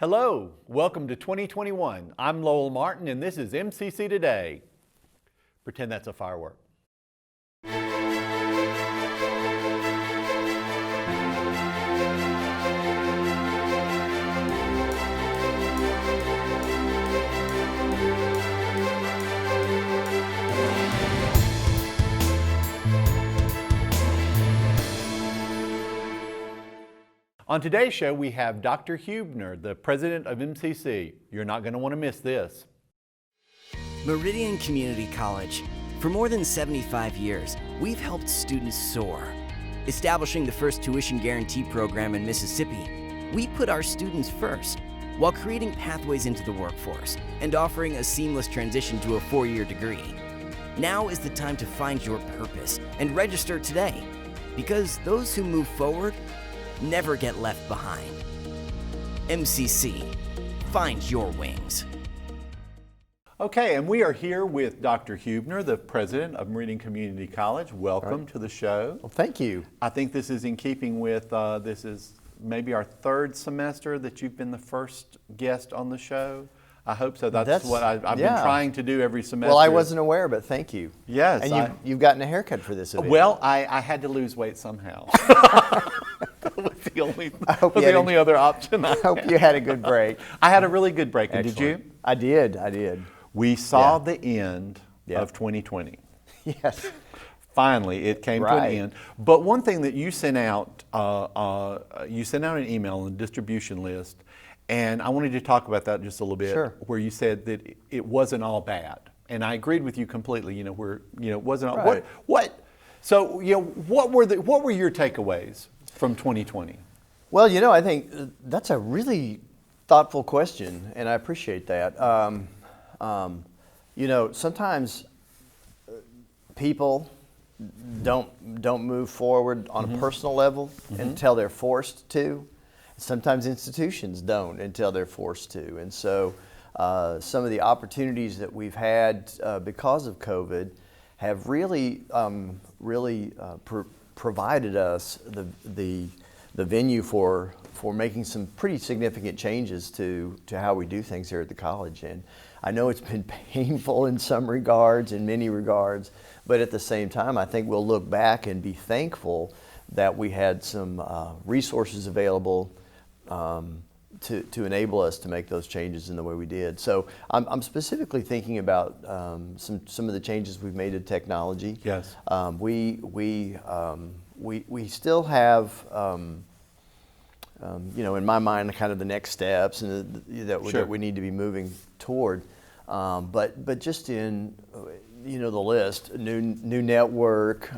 Hello, welcome to 2021. I'm Lowell Martin and this is MCC Today. Pretend that's a firework. On today's show, we have Dr. Huebner, the president of MCC. You're not going to want to miss this. Meridian Community College. For more than 75 years, we've helped students soar. Establishing the first tuition guarantee program in Mississippi, we put our students first, while creating pathways into the workforce and offering a seamless transition to a 4-year degree. Now is the time to find your purpose and register today, because those who move forward never get left behind. MCC, find your wings. Okay, and we are here with Dr. Huebner, the president of Meridian Community College. Welcome to the show. Well, thank you. I think this is in keeping with, this is maybe our 3rd semester that you've been the first guest on the show. I hope so. That's what I've been trying to do every semester. Well, I wasn't aware, but thank you. Yes. And you've gotten a haircut for this event. Well, I had to lose weight somehow. That was the only other option I hope you had a good break. I had a really good break. And Excellent. did you? I did. We saw the end of 2020. Yes. Finally, it came to an end. But one thing that you sent out an email on the distribution list, and I wanted to talk about that just a little bit. Sure. Where you said that it wasn't all bad, and I agreed with you completely. It wasn't all So what were your takeaways from 2020? Well, I think that's a really thoughtful question, and I appreciate that. Sometimes people don't move forward on a personal level until they're forced to. Sometimes institutions don't until they're forced to. And so some of the opportunities that we've had because of COVID have really provided us the venue for making some pretty significant changes to how we do things here at the college. And I know it's been painful in some regards, in many regards, but at the same time, I think we'll look back and be thankful that we had some resources available to enable us to make those changes in the way we did. So I'm specifically thinking about some of the changes we've made to technology. Yes. We still have in my mind kind of the next steps and that we need to be moving toward. But just in the list, new network,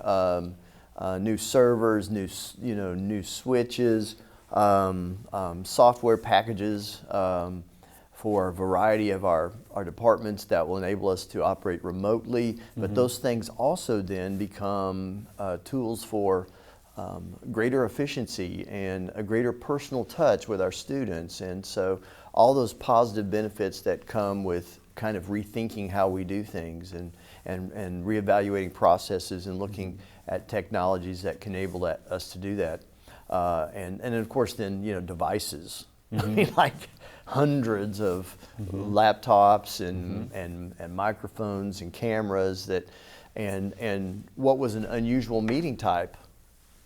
new servers, new switches. Software packages for a variety of our departments that will enable us to operate remotely, but those things also then become tools for greater efficiency and a greater personal touch with our students. And so all those positive benefits that come with kind of rethinking how we do things and reevaluating processes and looking at technologies that can enable us to do that. And of course then, devices. I mean, like hundreds of laptops and microphones and cameras and what was an unusual meeting type,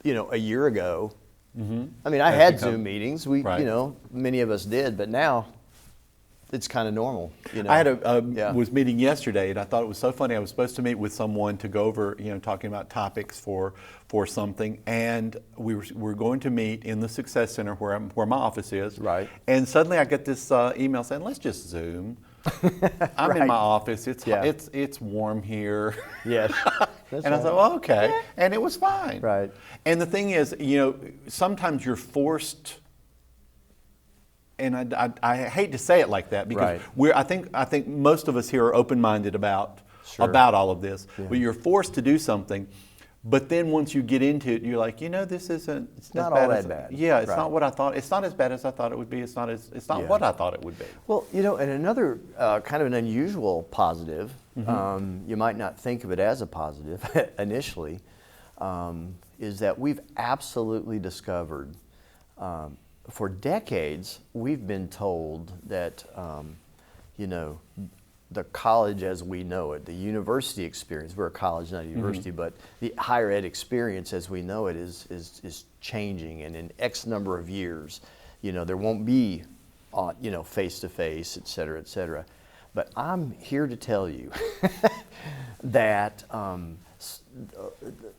a year ago. I mean, I had Zoom meetings. Many of us did, but now it's kind of normal. I had was meeting yesterday, and I thought it was so funny. I was supposed to meet with someone to go over, talking about topics for something, and we were going to meet in the Success Center where my office is. Right. And suddenly I get this email saying, "Let's just Zoom." I'm in my office. It's warm here. Yes. And I thought, well, okay, and it was fine. Right. And the thing is, sometimes you're forced. And I hate to say it like that because I think most of us here are open-minded about all of this. Yeah. But you're forced to do something, but then once you get into it, you're like, this isn't. It's not all that bad. Yeah, it's not what I thought. It's not as bad as I thought it would be. It's not what I thought it would be. Well, and another kind of an unusual positive, you might not think of it as a positive initially, is that we've absolutely discovered for decades, we've been told that, the college as we know it, the university experience, we're a college, not a university, but the higher ed experience as we know it is changing, and in X number of years, there won't be, face-to-face, et cetera, et cetera. But I'm here to tell you that,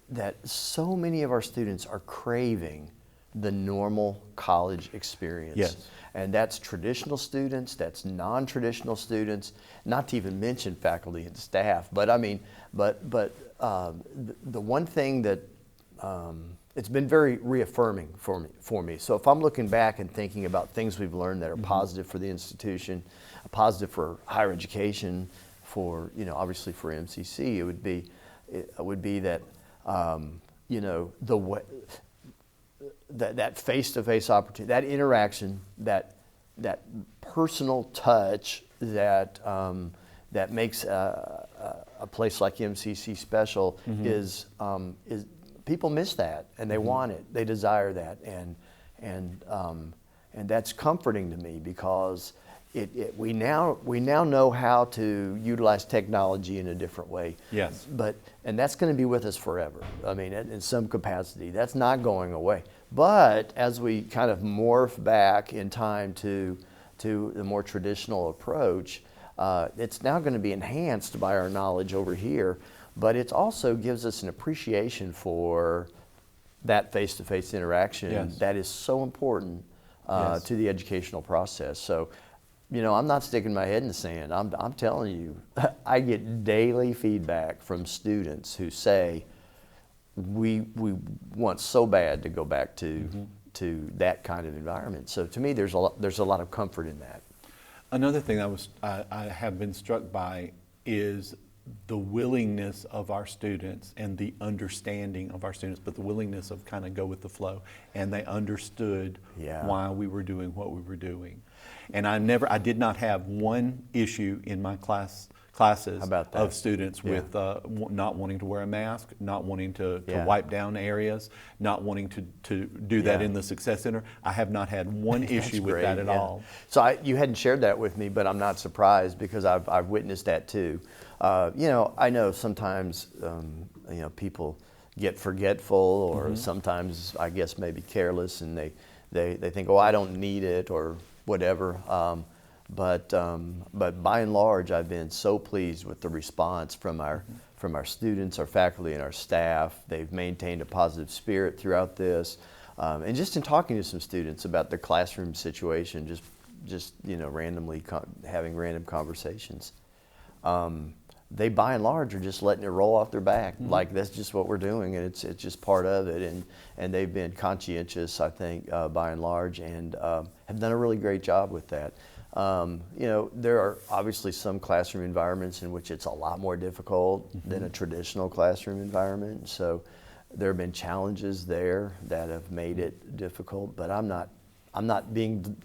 that so many of our students are craving the normal college experience. Yes. And that's traditional students, that's non-traditional students, not to even mention faculty and staff. But I mean, the one thing that it's been very reaffirming for me. So if I'm looking back and thinking about things we've learned that are positive for the institution, positive for higher education, for obviously for MCC, it would be that the way that face-to-face opportunity, that interaction, that personal touch that that makes a place like MCC special is people miss that, and they want it, they desire that, and that's comforting to me, because we now know how to utilize technology in a different way. Yes. And that's going to be with us forever. I mean, in some capacity, that's not going away. But as we kind of morph back in time to the more traditional approach, it's now going to be enhanced by our knowledge over here. But it also gives us an appreciation for that face-to-face interaction that is so important to the educational process. So, I'm not sticking my head in the sand. I'm telling you, I get daily feedback from students who say, we want so bad to go back to that kind of environment. So to me, there's a lot of comfort in that. Another thing I have been struck by is the willingness of our students and the understanding of our students, but the willingness of kind of go with the flow, and they understood why we were doing what we were doing. And I did not have one issue in my classes of students with not wanting to wear a mask, not wanting to wipe down areas, not wanting to do that in the Success Center. I have not had one issue with that at all. So you hadn't shared that with me, but I'm not surprised, because I've witnessed that too. I know sometimes people get forgetful, or sometimes I guess maybe careless, and they think, oh, I don't need it, or whatever. But by and large, I've been so pleased with the response from our students, our faculty, and our staff. They've maintained a positive spirit throughout this, and just in talking to some students about their classroom situation, just randomly having random conversations, they by and large are just letting it roll off their back, like that's just what we're doing, and it's just part of it. And they've been conscientious, I think, by and large, and have done a really great job with that. There are obviously some classroom environments in which it's a lot more difficult than a traditional classroom environment. So there have been challenges there that have made it difficult, but I'm not being,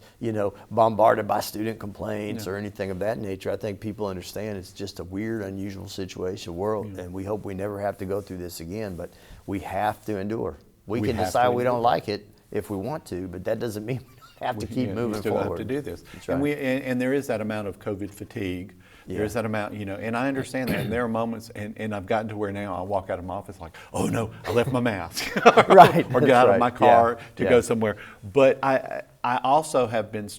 bombarded by student complaints or anything of that nature. I think people understand it's just a weird, unusual situation, and we hope we never have to go through this again, but we have to endure. We can decide we don't like it if we want to, but that doesn't mean we have to keep moving still forward. Have to do this. That's right. And there is that amount of COVID fatigue. There is that amount, and I understand that. And there are moments, and I've gotten to where now I walk out of my office like, oh no, I left my mask. Right. Or get out of my car to go somewhere. But I also have been,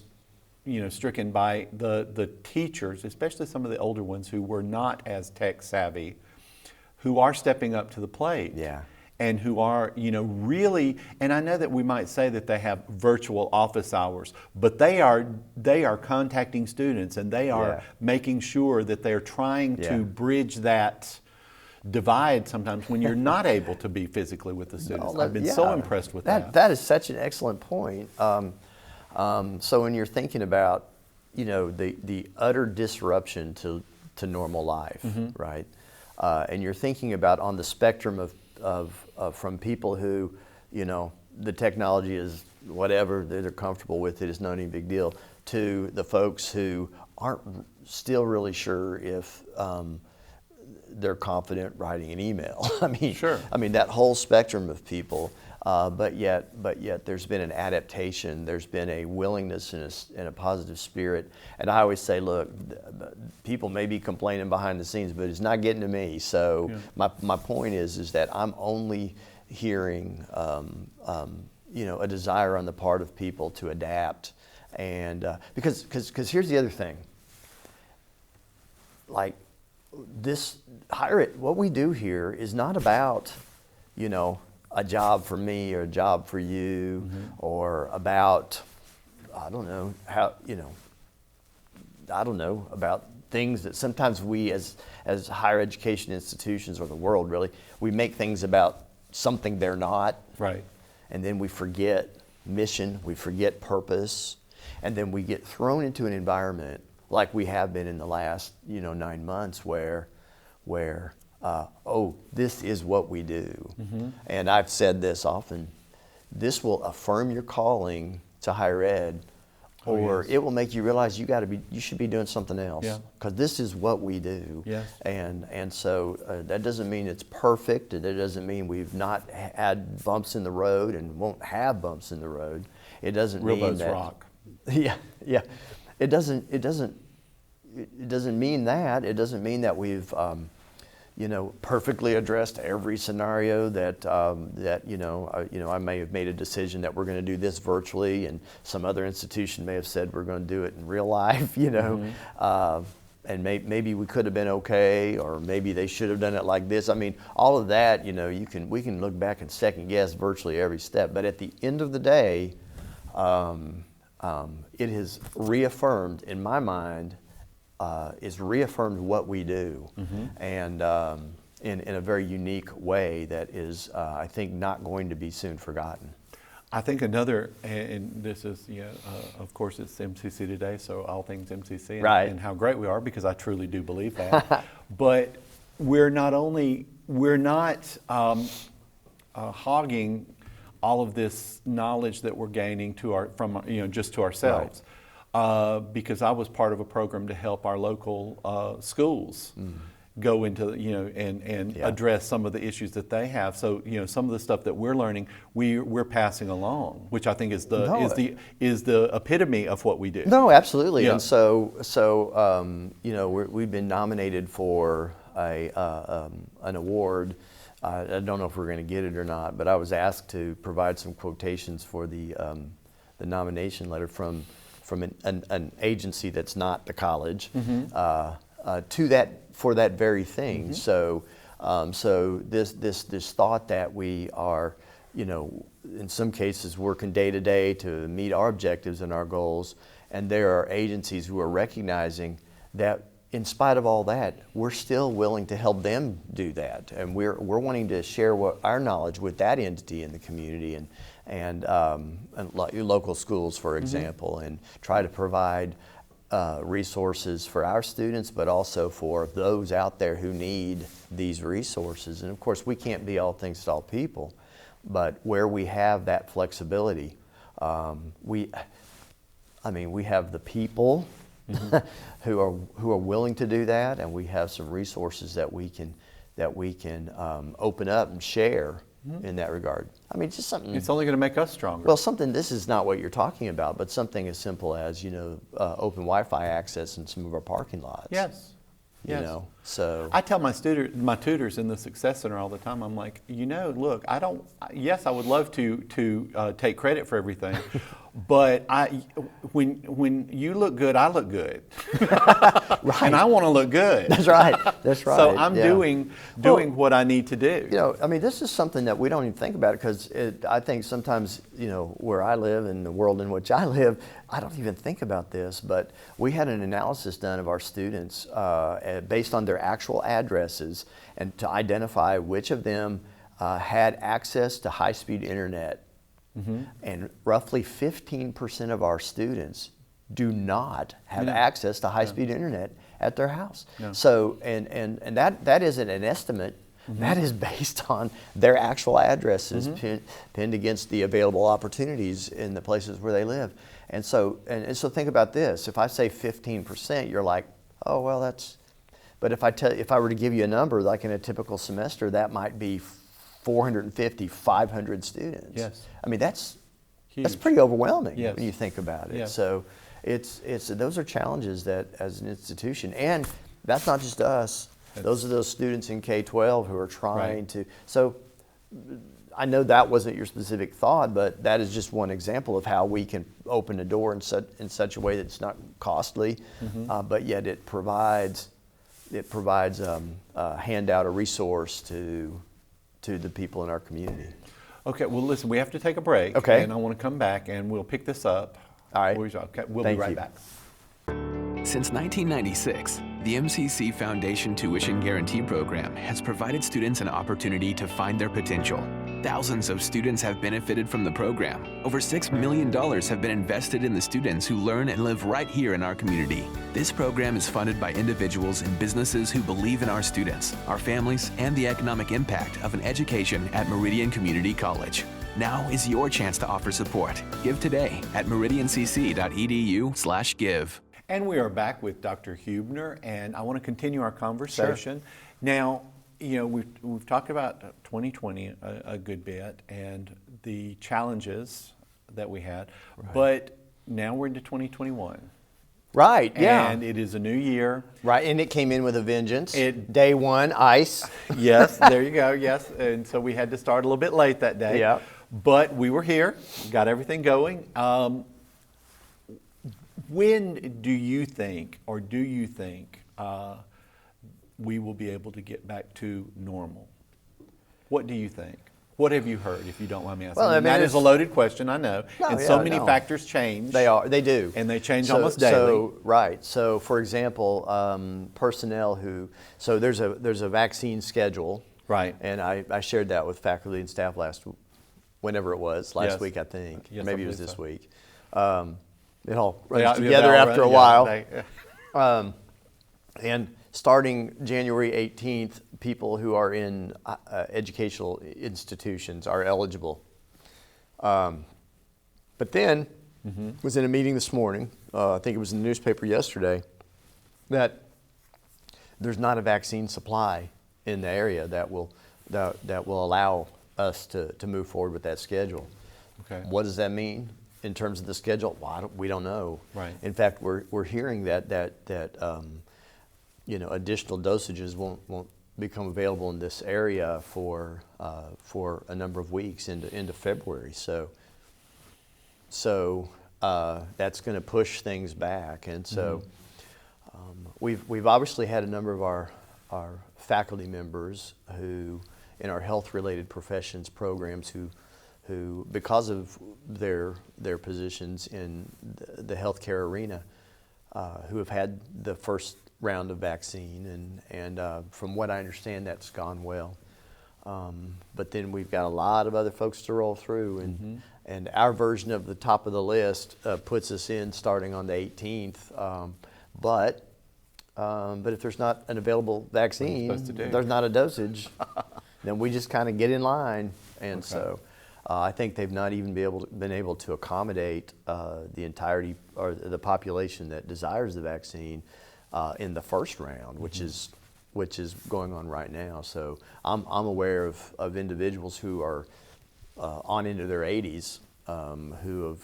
stricken by the teachers, especially some of the older ones who were not as tech savvy, who are stepping up to the plate. Yeah. And who are, really, and I know that we might say that they have virtual office hours, but they are contacting students, and they are making sure that they're trying to bridge that divide sometimes when you're not able to be physically with the students. I've been so impressed with that. That is such an excellent point. So when you're thinking about, the utter disruption to normal life, right? And you're thinking about on the spectrum of from people who, the technology is whatever, they're comfortable with it, it's not any big deal, to the folks who aren't still really sure if they're confident writing an email. I mean, that whole spectrum of people, but yet there's been an adaptation, there's been a willingness and a positive spirit. And I always say, look, people may be complaining behind the scenes, but it's not getting to me. So my point is that I'm only hearing a desire on the part of people to adapt. And because here's the other thing, like this what we do here is not about, a job for me or a job for you, or about, I don't know, about things that sometimes we as higher education institutions, or the world really, we make things about something they're not. Right. And then we forget mission, we forget purpose, and then we get thrown into an environment like we have been in the last 9 months where this is what we do. And I've said this often, this will affirm your calling to higher ed, or it will make you realize you should be doing something else, because this is what we do. Yes. And so that doesn't mean it's perfect, and it doesn't mean we've not had bumps in the road and won't have bumps in the road. It doesn't mean that rock. Yeah. It doesn't mean that. It doesn't mean that we've perfectly addressed every scenario that I may have made a decision that we're going to do this virtually, and some other institution may have said we're going to do it in real life, and maybe we could have been okay, or maybe they should have done it like this. I mean, all of that, we can look back and second guess virtually every step, but at the end of the day, it has reaffirmed in my mind. Is reaffirmed what we do, and in a very unique way that is, I think, not going to be soon forgotten. I think another, and this is, of course, it's MCC Today, so all things MCC, and how great we are, because I truly do believe that. But we're not hogging all of this knowledge that we're gaining just to ourselves. Right. Because I was part of a program to help our local schools go into, and address some of the issues that they have. So, some of the stuff that we're learning, we're passing along, which I think is the epitome of what we do. No, absolutely. Yeah. And so we've been nominated for an award. I don't know if we're going to get it or not, but I was asked to provide some quotations for the nomination letter from an agency that's not the college, to that, for that very thing. So this thought that we are, in some cases working day to day to meet our objectives and our goals, and there are agencies who are recognizing that in spite of all that, we're still willing to help them do that, and we're wanting to share our knowledge with that entity in the community, and local schools, for example, and try to provide resources for our students, but also for those out there who need these resources. And of course, we can't be all things to all people, but where we have that flexibility, we have the people who are willing to do that, and we have some resources that we can open up and share in that regard. I mean, just something. It's only going to make us stronger. Well, this is not what you're talking about, but something as simple as open Wi-Fi access in some of our parking lots. Yes. Yes. So I tell my tutors in the Success Center all the time. I'm like, look, yes, I would love to take credit for everything, but when you look good, I look good. Right. And I want to look good. That's right. That's right. So I'm doing what I need to do. This is something that we don't even think about, because I think sometimes, where I live and the world in which I live, I don't even think about this, but we had an analysis done of our students based on their actual addresses, and to identify which of them had access to high-speed internet. And roughly 15% of our students do not have access to high-speed internet at their house. So, and that isn't an estimate. That is based on their actual addresses pinned against the available opportunities in the places where they live. And so think about this. If I say 15%, you're like, oh, well, that's. But if I were to give you a number, like in a typical semester, that might be 450, 500 students. Yes. I mean, that's Huge. pretty overwhelming Yes. when you think about it. Yes. So it's those are challenges that as an institution, and that's not just us. Those are those students in K-12 who are trying Right. to. So I know that wasn't your specific thought, but that is just one example of how we can open a door in such a way that it's not costly, but yet it provides a handout, a resource to the people in our community. Okay, well, listen, we have to take a break. Okay. And I want to come back and we'll pick this up. All right. Okay, we'll Thank be right you. back. Since 1996, the MCC Foundation Tuition Guarantee Program has provided students an opportunity to find their potential. Thousands of students have benefited from the program. Over $6 million have been invested in the students who learn and live right here in our community. This program is funded by individuals and businesses who believe in our students, our families, and the economic impact of an education at Meridian Community College. Now is your chance to offer support. Give today at meridiancc.edu/give. And we are back with Dr. Huebner, and I want to continue our conversation. Now, you know, we've talked about 2020 a good bit and the challenges that we had, but now we're into 2021. Right, yeah. And it is a new year. Right, and it came in with a vengeance. Day one, ice. Yes, there you go, yes. And so we had to start a little bit late that day. Yeah. But we were here, got everything going. When do you think we will be able to get back to normal? What do you think? What have you heard, if you don't mind me asking? Well, I mean, that is a loaded question, I know. No, and yeah, so many no. factors change. They do. And they change almost daily. So for example, personnel so there's a vaccine schedule. Right. And I shared that with faculty and staff last Yes. week, I think. Yes, Maybe I it was believe this so. week. It all runs They all together after a run, while. And starting January 18th, people who are in educational institutions are eligible. But then, was in a meeting this morning, I think it was in the newspaper yesterday, that there's not a vaccine supply in the area that will allow us to move forward with that schedule. Okay. What does that mean in terms of the schedule? Well, we don't know. Right. In fact, we're hearing that additional dosages won't become available in this area for a number of weeks into February. So that's going to push things back, and so we've obviously had a number of our faculty members who in our health-related professions programs who because of their positions in the healthcare arena who have had the first round of vaccine, and from what I understand, that's gone well. But then we've got a lot of other folks to roll through, and our version of the top of the list puts us in starting on the 18th. But if there's not an available vaccine, there's not a dosage, then we just kind of get in line. And so I think they've not even been able to accommodate the entirety or the population that desires the vaccine in the first round, which is going on right now. So I'm aware of individuals who are on into their 80s who have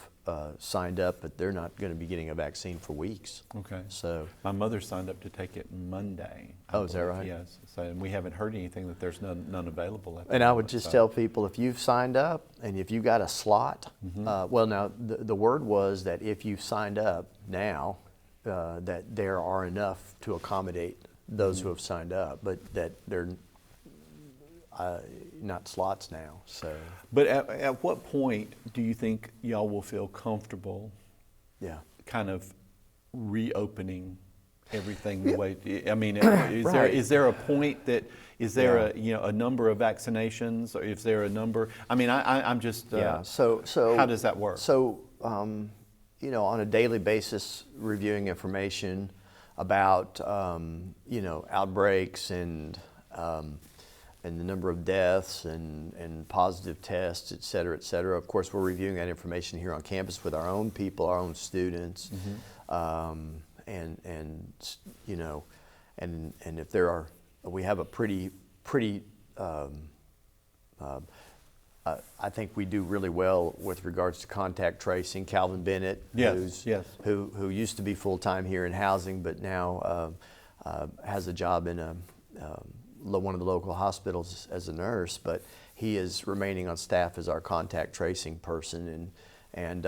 signed up, but they're not going to be getting a vaccine for weeks. Okay. So my mother signed up to take it Monday. Is that right? Yes. So and we haven't heard anything that there's none available at the And I would moment, just so. tell people, if you've signed up and if you got a slot, well, now the word was that if you've signed up now, that there are enough to accommodate those who have signed up, but that they're not slots now. So, But at what point do you think y'all will feel comfortable yeah. kind of reopening everything the way? I mean, Right. is there a point that is there a number of vaccinations, or is there a number? I mean, I'm just So how does that work? So on a daily basis, reviewing information about outbreaks and the number of deaths and positive tests, et cetera, et cetera. Of course, we're reviewing that information here on campus with our own people, our own students, and if there are, we have a pretty I think we do really well with regards to contact tracing. Calvin Bennett, who used to be full-time here in housing, but now has a job in one of the local hospitals as a nurse, but he is remaining on staff as our contact tracing person, and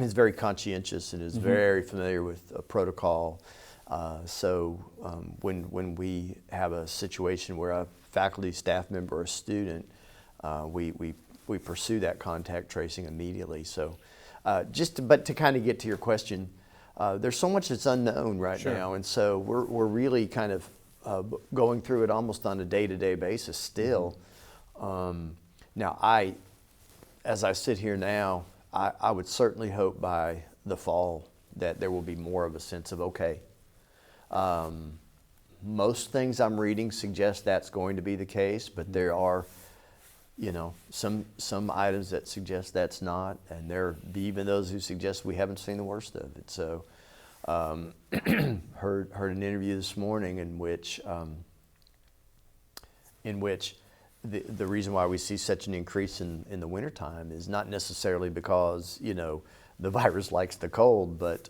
is very conscientious and is very familiar with protocol. So when we have a situation where a faculty, staff member, or a student, we pursue that contact tracing immediately. So but to kind of get to your question, there's so much that's unknown right now, and so we're really kind of going through it almost on a day-to-day basis still. Now, as I sit here now, I would certainly hope by the fall that there will be more of a sense of, okay, most things I'm reading suggest that's going to be the case, but there are, some items that suggest that's not, and there are even those who suggest we haven't seen the worst of it. So, heard an interview this morning in which the reason why we see such an increase in the wintertime is not necessarily because, the virus likes the cold, but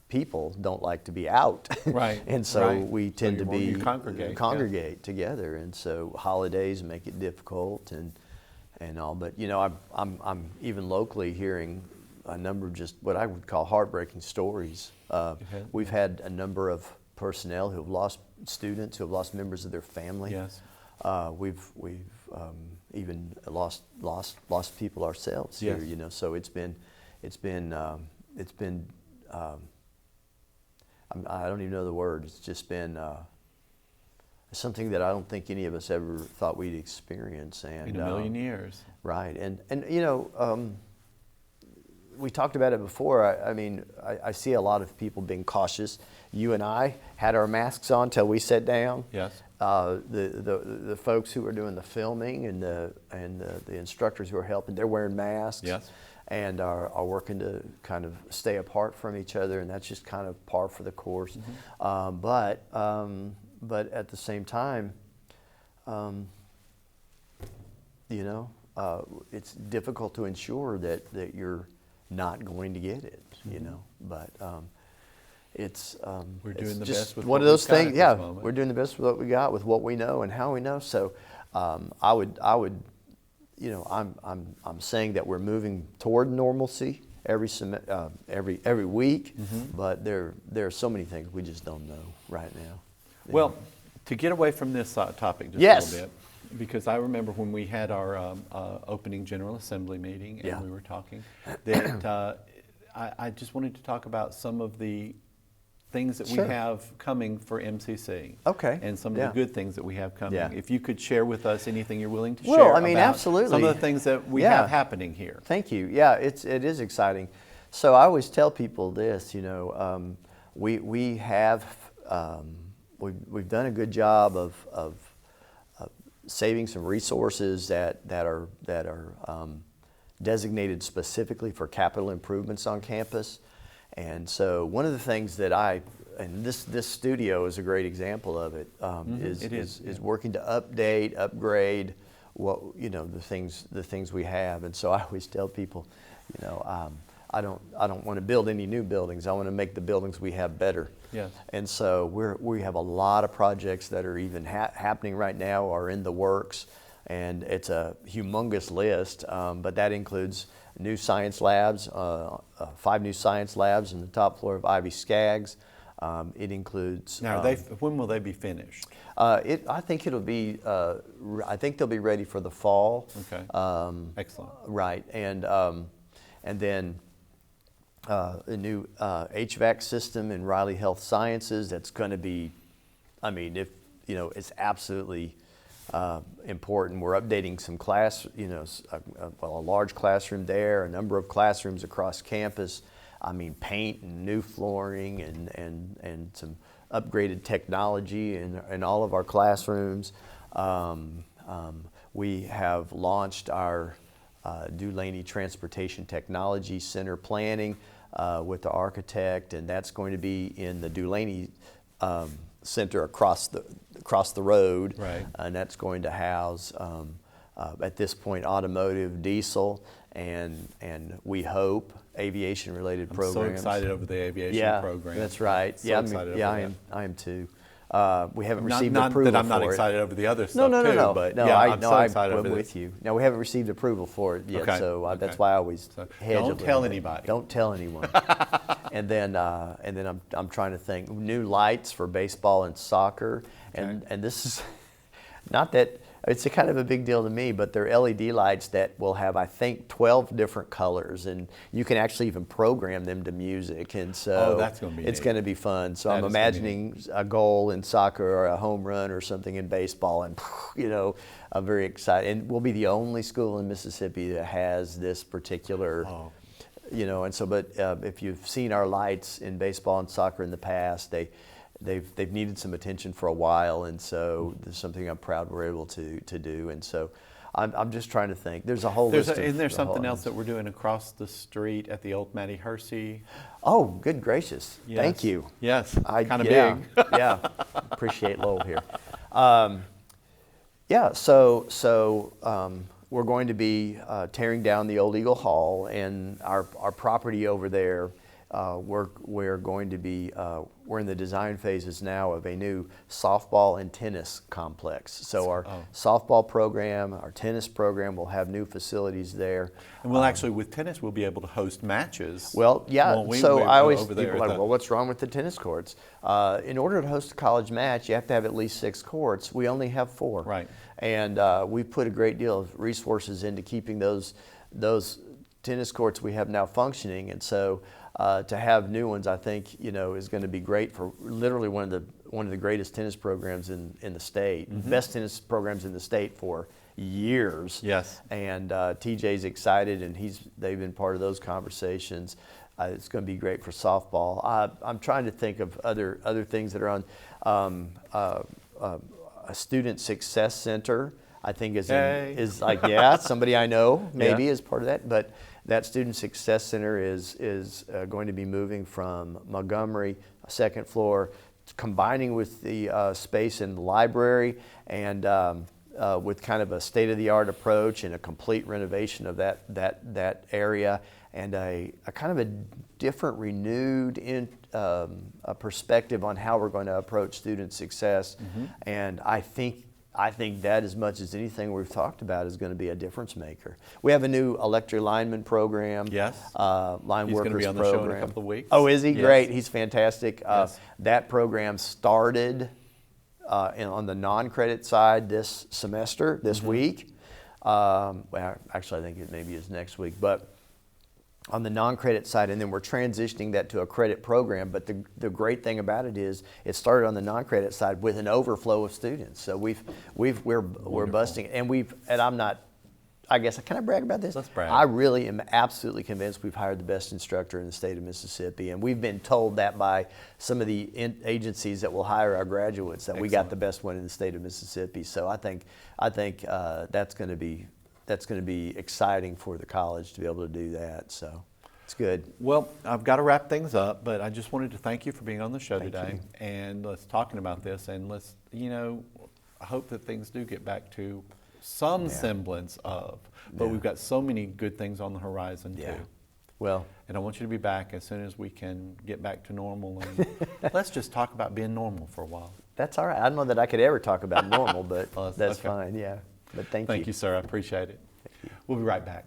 people don't like to be out. Right. And so we tend to be congregate together. And so holidays make it difficult and all. But, I'm even locally hearing a number of just what I would call heartbreaking stories. We've had a number of personnel who have lost students, who have lost members of their family. Yes. We've even lost people ourselves here, So it's been I don't even know the word. It's just been something that I don't think any of us ever thought we'd experience. And in a million years, right? And we talked about it before. I see a lot of people being cautious. You and I had our masks on till we sat down. Yes. The folks who are doing the filming and the instructors who are helping, they're wearing masks. Yes. And are working to kind of stay apart from each other, and that's just kind of par for the course. But at the same time, it's difficult to ensure that you're not going to get it. But it's we're doing the just best with one of those things. Yeah, we're doing the best with what we got, with what we know and how we know. So I would. I'm saying that we're moving toward normalcy every week, but there are so many things we just don't know right now. Well, to get away from this topic just a little bit, because I remember when we had our opening General Assembly meeting and we were talking, that I just wanted to talk about some of the things that we have coming for MCC. Okay. And some of the good things that we have coming. Yeah. If you could share with us anything you're willing to share about absolutely. Some of the things that we have happening here. Thank you. Yeah, it is exciting. So I always tell people this, we've done a good job of saving some resources that are designated specifically for capital improvements on campus. And so one of the things that and this studio is a great example of it, is working to update, upgrade the things we have. And so I always tell people, I don't want to build any new buildings. I want to make the buildings we have better. Yes. And so we have a lot of projects that are even happening right now or in the works, and it's a humongous list, but that includes new science labs, 5 new science labs in the top floor of Ivy Skaggs. It includes. Now, when will they be finished? I think it'll be. I think they'll be ready for the fall. Okay. Excellent. Right, and then a new HVAC system in Riley Health Sciences. That's going to be. It's absolutely. Important. We're updating some a large classroom there, a number of classrooms across campus. Paint and new flooring and some upgraded technology in all of our classrooms. We have launched our Dulaney Transportation Technology Center planning with the architect, and that's going to be in the Dulaney Center across the road, right. And that's going to house at this point, automotive, diesel, and we hope aviation-related programs. I'm so excited over the aviation program. That's right. So excited over that. I am too. We haven't received approval for it. Not that I'm not excited over the other stuff no. But no, yeah, I'm so excited I'm over with this. you. Now, we haven't received approval for it yet, Okay. so that's why I always hedge don't tell anybody. Don't tell anyone. and then I'm trying to think new lights for baseball and soccer, and this is not that. It's a kind of a big deal to me, but they're LED lights that will have, I think, 12 different colors, and you can actually even program them to music. And so that's going to be it's neat. going to be fun. So That I'm is gonna be imagining a goal in soccer or a home run or something in baseball, and I'm very excited. And we'll be the only school in Mississippi that has this particular. And so, but if you've seen our lights in baseball and soccer in the past, they've needed some attention for a while, and so there's something I'm proud we're able to do. And so I'm just trying to think. There's a whole list. Isn't there something else that we're doing across the street at the old Mattie Hersey? Oh, good gracious! Yes. Thank you. Yes, kind of yeah, big. Yeah, appreciate Lowell here. So we're going to be tearing down the old Eagle Hall, and our property over there. We're going to be we're in the design phases now of a new softball and tennis complex. So our softball program, our tennis program will have new facilities there. And we'll actually, with tennis, we'll be able to host matches. Well, yeah. won't we? So We're I always over people there are like, well, what's wrong with the tennis courts? In order to host a college match, you have to have at least 6 courts. We only have 4. Right. And we put a great deal of resources into keeping those tennis courts we have now functioning, and so. To have new ones, I think, is going to be great for literally one of the greatest tennis programs in the state, best tennis programs in the state for years. Yes. And TJ's excited, and they've been part of those conversations. It's going to be great for softball. I'm trying to think of other things that are on a student success center. I think is somebody I know maybe is part of that, but. That Student Success Center is going to be moving from Montgomery, 2nd floor, combining with the space in the library, and with kind of a state-of-the-art approach and a complete renovation of that area, and a kind of a different, renewed perspective on how we're going to approach student success. And I think that, as much as anything we've talked about, is going to be a difference maker. We have a new electric lineman program. Yes. Line He's workers going to be on the program. show in a couple of weeks. Oh, is he? Yes. Great. He's fantastic. Yes. That program started on the non-credit side this semester, this week. Well, actually, I think it maybe is next week, but on the non-credit side, and then we're transitioning that to a credit program. But the great thing about it is it started on the non-credit side with an overflow of students. So we're busting, and I'm not. I guess can I brag about this? Let's brag. I really am absolutely convinced we've hired the best instructor in the state of Mississippi, and we've been told that by some of the agencies that will hire our graduates that we got the best one in the state of Mississippi. So I think that's going to be exciting for the college to be able to do that. So it's good. Well, I've got to wrap things up, but I just wanted to thank you for being on the show Thank today, you. and let's talking about this, and let's I hope that things do get back to some semblance of, but we've got so many good things on the horizon too. Well, and I want you to be back as soon as we can get back to normal, and let's just talk about being normal for a while. That's all right. I don't know that I could ever talk about normal, but Well, that's okay. fine. Yeah. But thank you. Thank you, sir. I appreciate it. We'll be right back.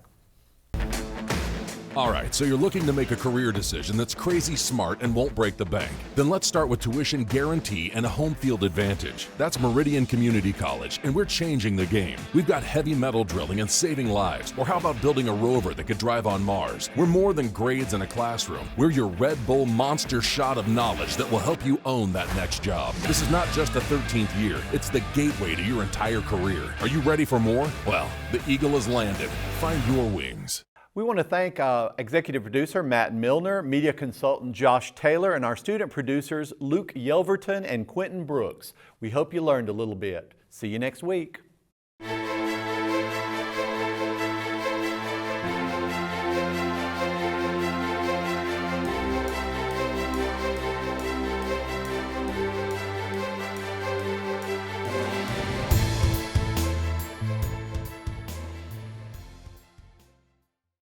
All right, so you're looking to make a career decision that's crazy smart and won't break the bank. Then let's start with tuition guarantee and a home field advantage. That's Meridian Community College, and we're changing the game. We've got heavy metal drilling and saving lives. Or how about building a rover that could drive on Mars? We're more than grades in a classroom. We're your Red Bull monster shot of knowledge that will help you own that next job. This is not just a 13th year. It's the gateway to your entire career. Are you ready for more? Well, the Eagle has landed. Find your wings. We want to thank executive producer Matt Milner, media consultant Josh Taylor, and our student producers Luke Yelverton and Quentin Brooks. We hope you learned a little bit. See you next week.